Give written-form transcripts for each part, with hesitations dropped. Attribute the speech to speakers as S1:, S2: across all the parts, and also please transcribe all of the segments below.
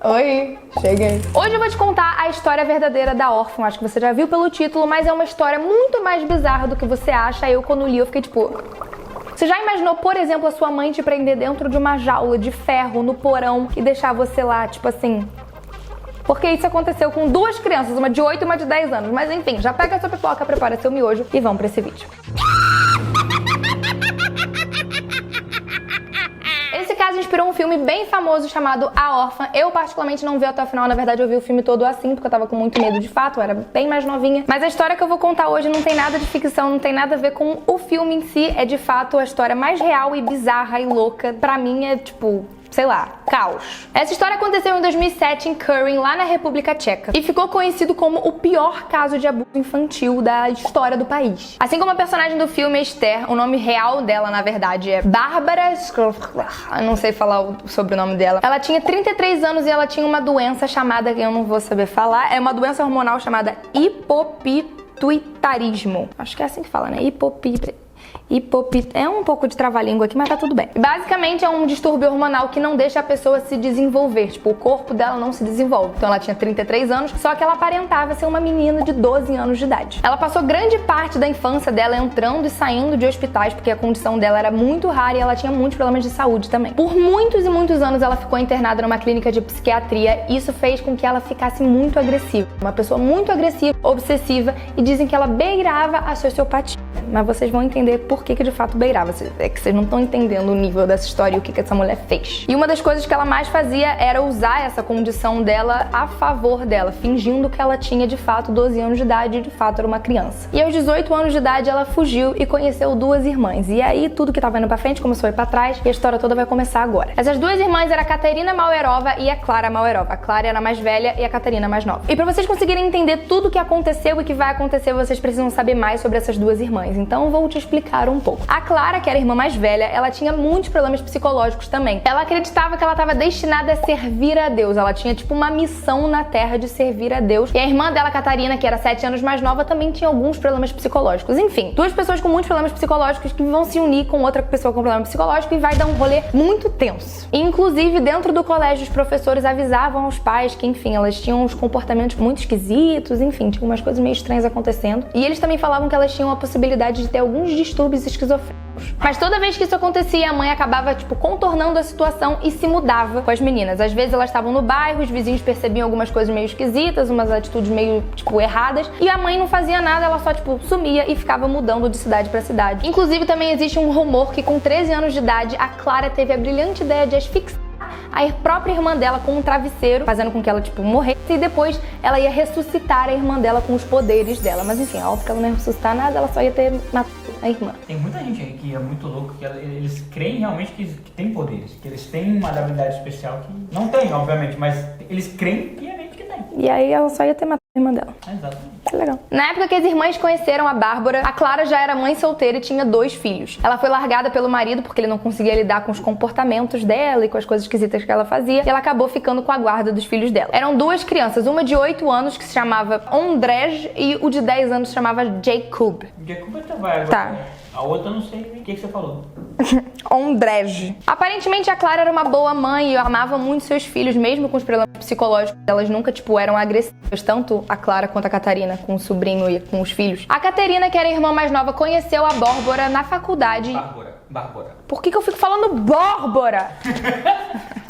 S1: Oi, cheguei. Hoje eu vou te contar a história verdadeira da órfã. Acho que você já viu pelo título, mas é uma história muito mais bizarra do que você acha. Eu, quando li, eu fiquei tipo... Você já imaginou, por exemplo, a sua mãe te prender dentro de uma jaula de ferro no porão e deixar você lá, tipo assim... Porque isso aconteceu com duas crianças, uma de 8 e uma de 10 anos. Mas enfim, já pega a sua pipoca, prepara seu miojo e vamos pra esse vídeo. Esse caso inspirou um filme bem famoso chamado A Órfã. Eu particularmente não vi até o final, na verdade eu vi o filme todo assim, porque eu tava com muito medo de fato, eu era bem mais novinha. Mas a história que eu vou contar hoje não tem nada de ficção, não tem nada a ver com o filme em si, é de fato a história mais real e bizarra e louca. Pra mim é tipo... sei lá, caos. Essa história aconteceu em 2007 em Curry, lá na República Tcheca, e ficou conhecido como o pior caso de abuso infantil da história do país. Assim como a personagem do filme Esther, o nome real dela, na verdade, é Bárbara eu não sei falar o sobrenome dela. Ela tinha 33 anos e ela tinha uma doença chamada, que eu não vou saber falar, é uma doença hormonal chamada hipopituitarismo. Acho que é assim que fala, né? É um pouco de trava-língua aqui, mas tá tudo bem. Basicamente é um distúrbio hormonal que não deixa a pessoa se desenvolver. Tipo, o corpo dela não se desenvolve. Então ela tinha 33 anos, só que ela aparentava ser uma menina de 12 anos de idade. Ela passou grande parte da infância dela entrando e saindo de hospitais, porque a condição dela era muito rara e ela tinha muitos problemas de saúde também. Por muitos e muitos anos ela ficou internada numa clínica de psiquiatria. Isso fez com que ela ficasse muito agressiva. Uma pessoa muito agressiva, obsessiva, e dizem que ela beirava a sociopatia. Mas vocês vão entender por que de fato beirava. É que vocês não estão entendendo o nível dessa história e o que essa mulher fez. E uma das coisas que ela mais fazia era usar essa condição dela a favor dela, fingindo que ela tinha de fato 12 anos de idade e de fato era uma criança. E aos 18 anos de idade ela fugiu e conheceu duas irmãs. E aí tudo que tava indo pra frente começou a ir pra trás e a história toda vai começar agora. Essas duas irmãs eram a Katerina Mauerova e a Klara Mauerova. A Klara era a mais velha e a Katerina mais nova. E pra vocês conseguirem entender tudo o que aconteceu e que vai acontecer, vocês precisam saber mais sobre essas duas irmãs. Então eu vou te explicar um pouco. A Klara, que era a irmã mais velha, ela tinha muitos problemas psicológicos também. Ela acreditava que ela estava destinada a servir a Deus. Ela tinha tipo uma missão na Terra de servir a Deus. E a irmã dela, Katarina, que era 7 anos mais nova, também tinha alguns problemas psicológicos. Enfim, duas pessoas com muitos problemas psicológicos que vão se unir com outra pessoa com problema psicológico e vai dar um rolê muito tenso. E, inclusive, dentro do colégio, os professores avisavam aos pais que, enfim, elas tinham uns comportamentos muito esquisitos, enfim, tinha umas coisas meio estranhas acontecendo. E eles também falavam que elas tinham a possibilidade de ter alguns distúrbios esquizofrênicos. Mas toda vez que isso acontecia, a mãe acabava, tipo, contornando a situação e se mudava com as meninas. Às vezes elas estavam no bairro, os vizinhos percebiam algumas coisas meio esquisitas, umas atitudes meio, tipo, erradas. E a mãe não fazia nada, ela só, tipo, sumia e ficava mudando de cidade pra cidade. Inclusive, também existe um rumor que com 13 anos de idade, a Klara teve a brilhante ideia de asfixiar a própria irmã dela com um travesseiro, fazendo com que ela, tipo, morresse. E depois ela ia ressuscitar a irmã dela com os poderes dela. Mas enfim, óbvio que ela não ia ressuscitar nada, ela só ia ter matado a irmã.
S2: Tem muita gente aí que é muito louco, que eles creem realmente que tem poderes, que eles têm uma habilidade especial que não tem, obviamente, mas eles creem piamente que tem.
S1: E aí ela só ia ter matado a irmã dela.
S2: Exatamente.
S1: Que legal. Na época que as irmãs conheceram a Bárbara, a Klara já era mãe solteira e tinha 2 filhos. Ela foi largada pelo marido porque ele não conseguia lidar com os comportamentos dela e com as coisas esquisitas que ela fazia, e ela acabou ficando com a guarda dos filhos dela. Eram 2 crianças, uma de 8 anos que se chamava Ondrej e o de 10 anos se chamava Jacob.
S2: Jacob é trabalho.
S1: Tá.
S2: A outra eu não sei o que você falou.
S1: Ondrej. Aparentemente a Klara era uma boa mãe e amava muito seus filhos, mesmo com os problemas psicológicos. Elas nunca, tipo, eram agressivas, tanto a Klara quanto a Katarina, com o sobrinho e com os filhos. A Katerina, que era a irmã mais nova, conheceu a Bárbara na faculdade.
S2: Bárbara.
S1: Por que eu fico falando Bárbara?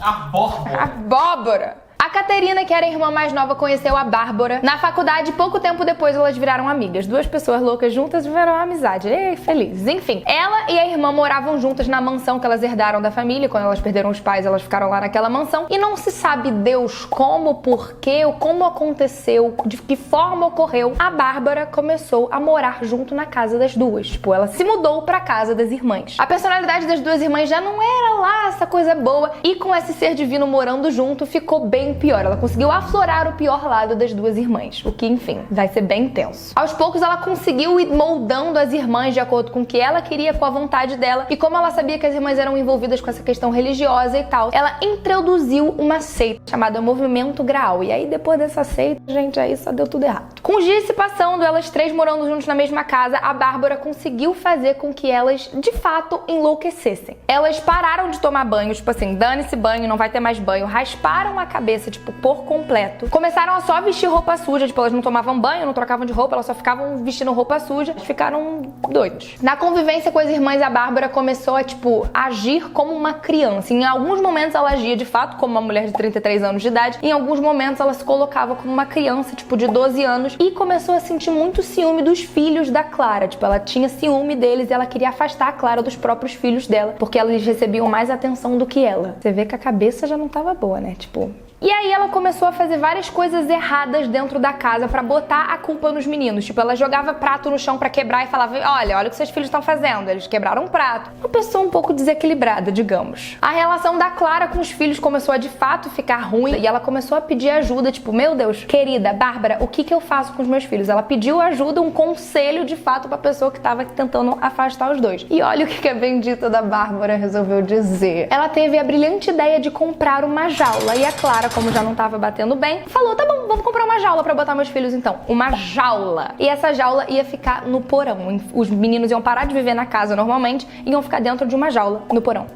S2: A Bárbara.
S1: A Bárbara. A Katerina, que era a irmã mais nova, conheceu a Bárbara na faculdade e pouco tempo depois elas viraram amigas. 2 pessoas loucas juntas viveram uma amizade. Ei, felizes. Enfim, ela e a irmã moravam juntas na mansão que elas herdaram da família. Quando elas perderam os pais, elas ficaram lá naquela mansão. E não se sabe Deus como, porquê, ou como aconteceu, de que forma ocorreu. A Bárbara começou a morar junto na casa das duas. Tipo, ela se mudou pra casa das irmãs. A personalidade das duas irmãs já não era lá essa coisa boa. E com esse ser divino morando junto, ficou bem pior. Ela conseguiu aflorar o pior lado das duas irmãs, o que, enfim, vai ser bem tenso. Aos poucos, ela conseguiu ir moldando as irmãs de acordo com o que ela queria, com a vontade dela, e como ela sabia que as irmãs eram envolvidas com essa questão religiosa e tal, ela introduziu uma seita chamada Movimento Graal. E aí, depois dessa seita, gente, aí só deu tudo errado. Com os dias se passando, elas 3 morando juntos na mesma casa, a Bárbara conseguiu fazer com que elas, de fato, enlouquecessem. Elas pararam de tomar banho, tipo assim, dane-se banho, não vai ter mais banho, rasparam a cabeça cabeça, tipo, por completo. Começaram a só vestir roupa suja, tipo, elas não tomavam banho, não trocavam de roupa, elas só ficavam vestindo roupa suja. Eles ficaram doidos. Na convivência com as irmãs, a Bárbara começou a, tipo, agir como uma criança. Em alguns momentos ela agia, de fato, como uma mulher de 33 anos de idade. Em alguns momentos ela se colocava como uma criança, tipo, de 12 anos. E começou a sentir muito ciúme dos filhos da Clara. Tipo, ela tinha ciúme deles e ela queria afastar a Clara dos próprios filhos dela, porque eles recebiam mais atenção do que ela. Você vê que a cabeça já não tava boa, né? Tipo... E aí ela começou a fazer várias coisas erradas dentro da casa pra botar a culpa nos meninos. Tipo, ela jogava prato no chão pra quebrar e falava: olha o que seus filhos estão fazendo, eles quebraram um prato. Uma pessoa um pouco desequilibrada, digamos. A relação da Clara com os filhos começou a de fato ficar ruim e ela começou a pedir ajuda, tipo, meu Deus, querida Bárbara, o que eu faço com os meus filhos? Ela pediu ajuda, um conselho de fato pra pessoa que tava tentando afastar os dois. E olha o que a bendita da Bárbara resolveu dizer. Ela teve a brilhante ideia de comprar uma jaula e a Clara, como já não tava batendo bem, falou: tá bom, vamos comprar uma jaula pra botar meus filhos então. Uma jaula. E essa jaula ia ficar no porão. Os meninos iam parar de viver na casa normalmente e iam ficar dentro de uma jaula no porão.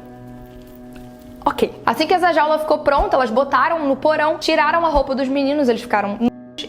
S1: Ok. Assim que essa jaula ficou pronta, elas botaram no porão, tiraram a roupa dos meninos, eles ficaram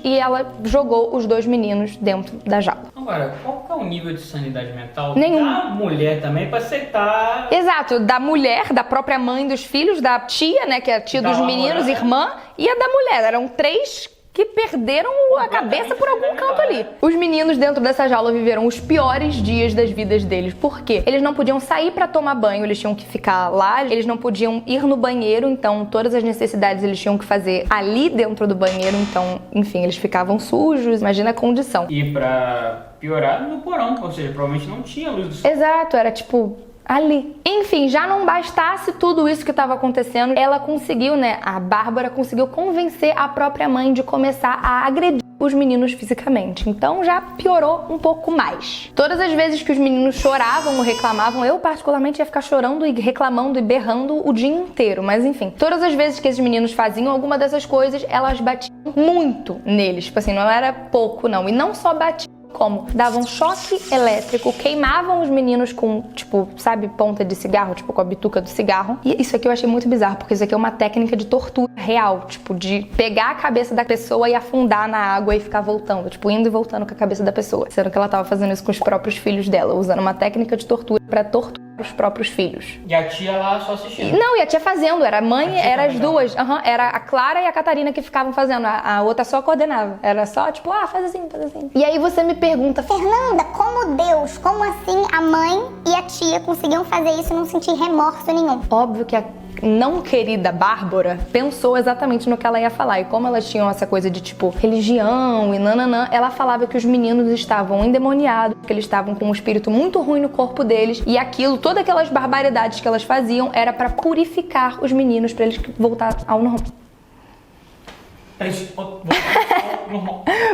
S1: e ela jogou os dois meninos dentro da jaula.
S2: Agora, qual que é o nível de sanidade mental
S1: Nenhum.
S2: da mulher também pra aceitar?
S1: Exato, da mulher, da própria mãe dos filhos, da tia, né, que é a tia dos meninos, irmã, e a da mulher. Eram três que perderam a cabeça por algum canto ali. Os meninos dentro dessa jaula viveram os piores dias das vidas deles. Por quê? Eles não podiam sair pra tomar banho, eles tinham que ficar lá, eles não podiam ir no banheiro, então todas as necessidades eles tinham que fazer ali dentro do banheiro, então, enfim, eles ficavam sujos, imagina a condição.
S2: E pra piorar, no porão, ou seja, provavelmente não tinha luz do sol.
S1: Exato, era tipo... ali. Enfim, já não bastasse tudo isso que estava acontecendo, ela conseguiu, né, a Bárbara conseguiu convencer a própria mãe de começar a agredir os meninos fisicamente. Então já piorou um pouco mais. Todas as vezes que os meninos choravam ou reclamavam, eu particularmente ia ficar chorando e reclamando e berrando o dia inteiro. Mas enfim, todas as vezes que esses meninos faziam alguma dessas coisas, elas batiam muito neles. Tipo assim, não era pouco não. E não só batiam, como davam choque elétrico, queimavam os meninos com, tipo, sabe, ponta de cigarro, tipo, com a bituca do cigarro. E isso aqui eu achei muito bizarro, porque isso aqui é uma técnica de tortura real, tipo, de pegar a cabeça da pessoa e afundar na água e ficar voltando, tipo, indo e voltando com a cabeça da pessoa. Sendo que ela tava fazendo isso com os próprios filhos dela, usando uma técnica de tortura pra torturar os próprios filhos.
S2: E a tia lá só assistindo.
S1: Não, e a tia fazendo, era a mãe, era as duas. Era a Clara e a Catarina que ficavam fazendo, a outra só coordenava. Era só, tipo, faz assim, faz assim. E aí você me pergunta,
S3: Fernanda, como assim a mãe e a tia conseguiam fazer isso e não sentir remorso nenhum?
S1: óbvio que a não querida Bárbara pensou exatamente no que ela ia falar. E como elas tinham essa coisa de, tipo, religião e nananã, ela falava que os meninos estavam endemoniados, que eles estavam com um espírito muito ruim no corpo deles. E aquilo, todas aquelas barbaridades que elas faziam, era pra purificar os meninos, pra eles voltar ao normal.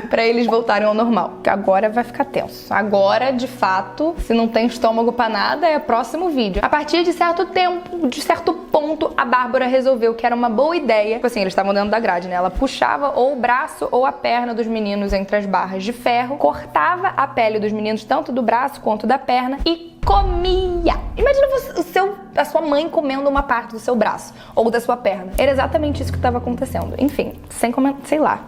S1: Pra eles voltarem ao normal. Porque agora vai ficar tenso. Agora, de fato, se não tem estômago pra nada, é o próximo vídeo. A partir de certo tempo, de certo ponto, a Bárbara resolveu que era uma boa ideia. Tipo assim, eles estavam dentro da grade, né? Ela puxava ou o braço ou a perna dos meninos entre as barras de ferro, cortava a pele dos meninos, tanto do braço quanto da perna, e comia. Imagina a sua mãe comendo uma parte do seu braço ou da sua perna. Era exatamente isso que estava acontecendo. Enfim, sem comentar, sei lá.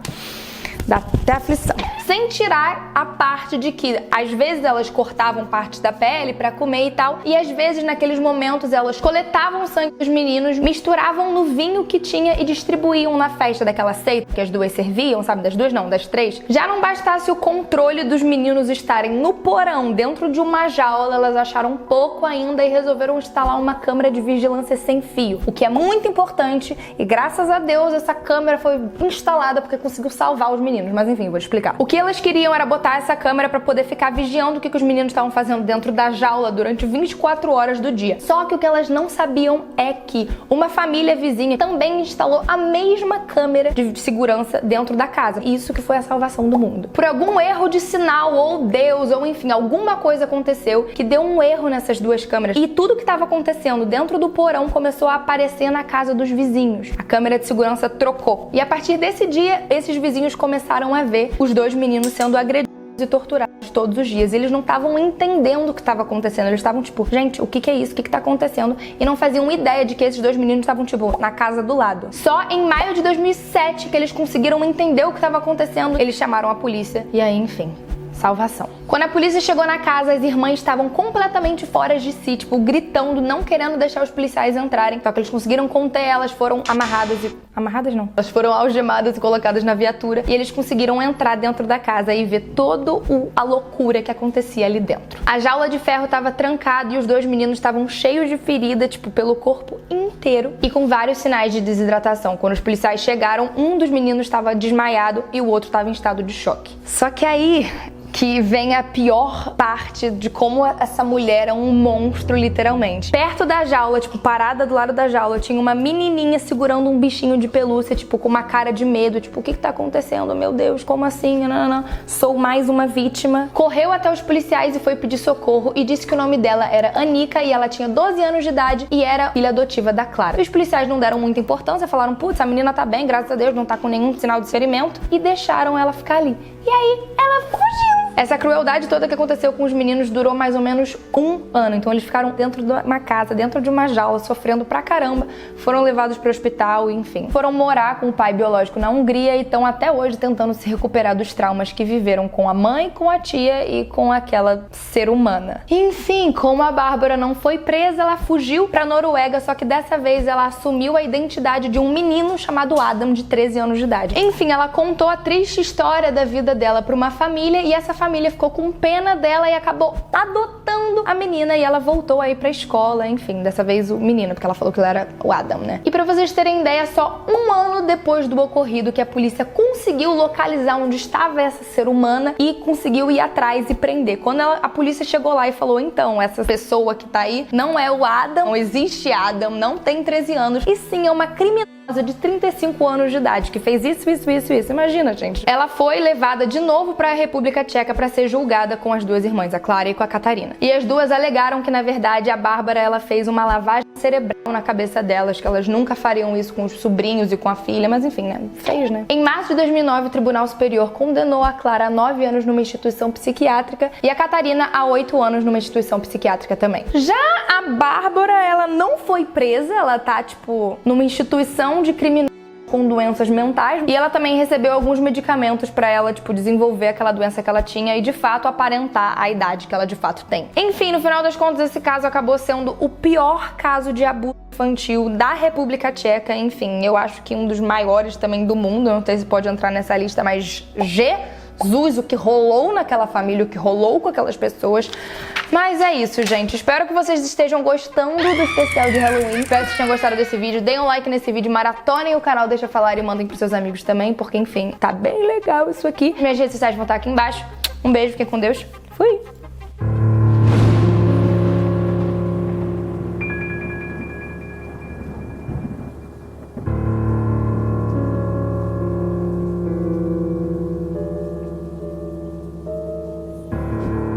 S1: Dá até aflição. Sem tirar a parte de que às vezes elas cortavam partes da pele pra comer e tal, e às vezes naqueles momentos elas coletavam o sangue dos meninos, misturavam no vinho que tinha e distribuíam na festa daquela seita que as duas serviam, sabe? Das duas não, das três. Já não bastasse o controle dos meninos estarem no porão, dentro de uma jaula, elas acharam pouco ainda e resolveram instalar uma câmera de vigilância sem fio, o que é muito importante, e graças a Deus essa câmera foi instalada porque conseguiu salvar os meninos. Mas enfim, vou explicar. O que elas queriam era botar essa câmera pra poder ficar vigiando o que os meninos estavam fazendo dentro da jaula durante 24 horas do dia. Só que o que elas não sabiam é que uma família vizinha também instalou a mesma câmera de segurança dentro da casa. Isso que foi a salvação do mundo. Por algum erro de sinal, ou Deus, ou enfim, alguma coisa aconteceu que deu um erro nessas duas câmeras. E tudo que estava acontecendo dentro do porão começou a aparecer na casa dos vizinhos. A câmera de segurança trocou. E a partir desse dia, esses vizinhos começaram a ver os dois meninos sendo agredidos e torturados todos os dias. Eles não estavam entendendo o que estava acontecendo. Eles estavam tipo, gente, o que é isso? O que tá acontecendo? E não faziam ideia de que esses dois meninos estavam, tipo, na casa do lado. Só em maio de 2007 que eles conseguiram entender o que estava acontecendo. Eles chamaram a polícia. E aí, enfim, salvação. Quando a polícia chegou na casa, as irmãs estavam completamente fora de si, tipo, gritando, não querendo deixar os policiais entrarem. Só que eles conseguiram conter, elas foram amarradas e... Amarradas não. Elas foram algemadas e colocadas na viatura. E eles conseguiram entrar dentro da casa e ver toda a loucura que acontecia ali dentro. A jaula de ferro estava trancada e os dois meninos estavam cheios de ferida, tipo, pelo corpo inteiro e com vários sinais de desidratação. Quando os policiais chegaram, um dos meninos estava desmaiado e o outro estava em estado de choque. Só que aí que vem a pior parte de como essa mulher é um monstro, literalmente. Perto da jaula, tipo, parada do lado da jaula, tinha uma menininha segurando um bichinho de pelúcia, tipo, com uma cara de medo, tipo, o que tá acontecendo? Meu Deus, como assim? Não. Sou mais uma vítima. Correu até os policiais e foi pedir socorro e disse que o nome dela era Anica e ela tinha 12 anos de idade e era filha adotiva da Clara. Os policiais não deram muita importância, falaram, putz, a menina tá bem, graças a Deus, não tá com nenhum sinal de ferimento, e deixaram ela ficar ali. E aí, ela fugiu. Essa crueldade toda que aconteceu com os meninos durou mais ou menos 1 ano. Então eles ficaram dentro de uma casa, dentro de uma jaula, sofrendo pra caramba. Foram levados pro hospital, enfim. Foram morar com o pai biológico na Hungria e estão até hoje tentando se recuperar dos traumas que viveram com a mãe, com a tia e com aquela ser humana. Enfim, como a Bárbara não foi presa, ela fugiu pra Noruega, só que dessa vez ela assumiu a identidade de um menino chamado Adam, de 13 anos de idade. Enfim, ela contou a triste história da vida dela pra uma família e essa família ficou com pena dela e acabou adotando a menina e ela voltou aí pra escola, enfim, dessa vez o menino, porque ela falou que ele era o Adam, né? E pra vocês terem ideia, só 1 ano depois do ocorrido que a polícia conseguiu localizar onde estava essa ser humana e conseguiu ir atrás e prender. Quando a polícia chegou lá e falou, então, essa pessoa que tá aí não é o Adam, não existe Adam, não tem 13 anos, e sim é uma criminosa de 35 anos de idade, que fez isso. Imagina, gente. Ela foi levada de novo para a República Tcheca para ser julgada com as duas irmãs, a Clara e com a Catarina. E as duas alegaram que, na verdade, a Bárbara, ela fez uma lavagem cerebral na cabeça delas, que elas nunca fariam isso com os sobrinhos e com a filha, mas enfim, né? Fez, né? Em março de 2009, o Tribunal Superior condenou a Clara a 9 anos numa instituição psiquiátrica e a Catarina a 8 anos numa instituição psiquiátrica também. Já a Bárbara, ela não foi presa, ela tá, tipo, numa instituição de criminosos com doenças mentais e ela também recebeu alguns medicamentos pra ela, tipo, desenvolver aquela doença que ela tinha e, de fato, aparentar a idade que ela de fato tem. Enfim, no final das contas, esse caso acabou sendo o pior caso de abuso infantil da República Tcheca. Enfim, eu acho que um dos maiores também do mundo, eu não sei se pode entrar nessa lista, mas Jesus, o que rolou naquela família, o que rolou com aquelas pessoas. Mas é isso, gente. Espero que vocês estejam gostando do especial de Halloween. Espero que vocês tenham gostado desse vídeo. Deem um like nesse vídeo, maratonem o canal Deixa Falar e mandem pros seus amigos também, porque, enfim, tá bem legal isso aqui. Minhas redes sociais vão estar aqui embaixo. Um beijo, fiquem com Deus. Fui!